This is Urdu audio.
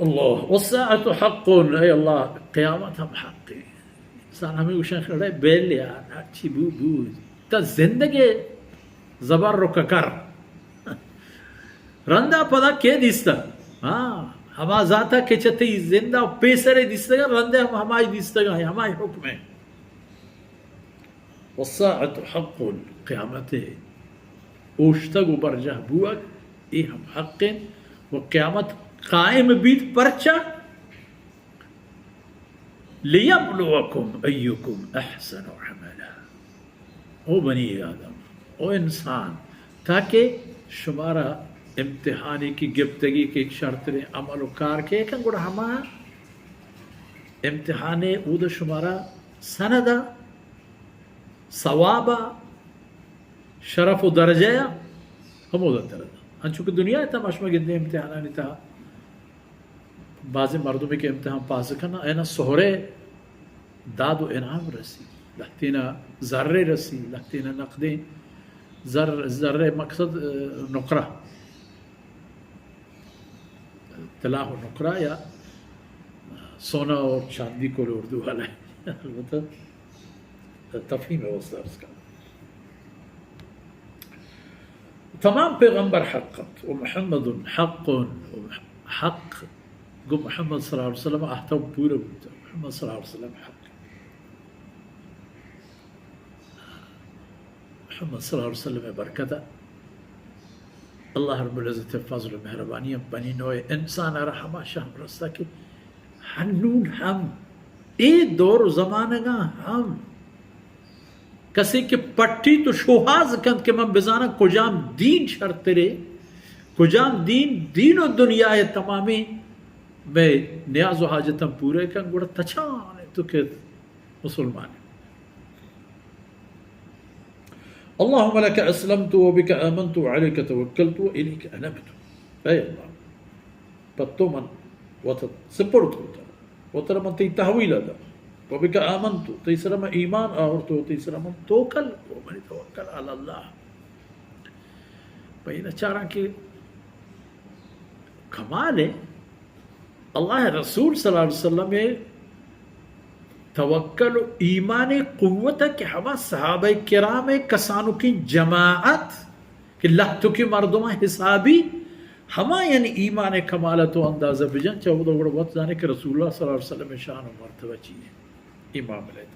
اللہ والساعة حق، اے اللہ قیامت ہم حق ہے. انسان ہمیں گوشن کھڑے بیل لیا اچھی بو بو تا زندگی زبر رو ککر رندا پدا کے دیستا ہاں ہما ذاتا کہ چتی زندہ پیسرے دیستا گا رندے ہم ہمائی دیستا گا ہمائی حکم ہے. والساعة حق، قیامت اوشتگ و برجہ بوگ اے ہم حق ہیں. وہ قیامت قائم بیت پرچا لیبلوکم ایکم احسن عملا. او بنی آدم او انسان تاکہ شمارا امتحانی کی گفتگی کی ایک شرط رہے عمل و کار کے کن گوڑا ہما امتحانے او دا شمارا سندا ثوابا شرف و درجہ ہمو دا تردا انچونکہ دنیا تا مشمع گندے امتحانانی تا بعض مردمی کے امتحان پاس کرنا اینا سہرے داد و انعام رسی لختینا ذرے رسی لختینا نقدیں ذرے مقصد نقرہ طلاح و نقرہ یا سونا اور چاندی کو اردو والا ہے البتہ تفہیم ہے اس درس کا. تمام پیغمبر حقت و محمد حق و حق گو محمد صلی اللہ علیہ وسلم احتم پورا بودتا محمد صلی اللہ علیہ وسلم حق محمد صلی اللہ علیہ وسلم برکتہ اللہ رب العزت فضل و مہربانی بنی نوع انسان رحمہ شہم رستا کہ ہنون ہم اے دور زمانگا ہم کسی کے پٹی تو شوہاز کند کہ من بزانا کجام دین شرط رے کجام دین و دنیا تمامی میں نیاز و حاجتم پورے کن گوڑا تچانے تو کہ مسلمان اللہم لک اسلمت و بک آمنت و علیک توکلت و الیک انبت. اے اللہ پتو من سپرت ہوتا وطر من تی تحویل دا و بک آمنت تیسرا من ایمان آورتو تیسرا من توکل و من توکل علی اللہ. بہینا چارا کہ کمال ہے اللہ رسول صلی اللہ علیہ وسلم توکل و ایمان قوت کہ ہما صحابہ کرام کسانو کی جماعت کہ لہتو کی مردمہ حسابی ہما یعنی ایمان کمالت و اندازہ بجن چاہو دا وقت جانے کہ رسول اللہ صلی اللہ علیہ وسلم شان و مرتبہ چیئے امام علیہ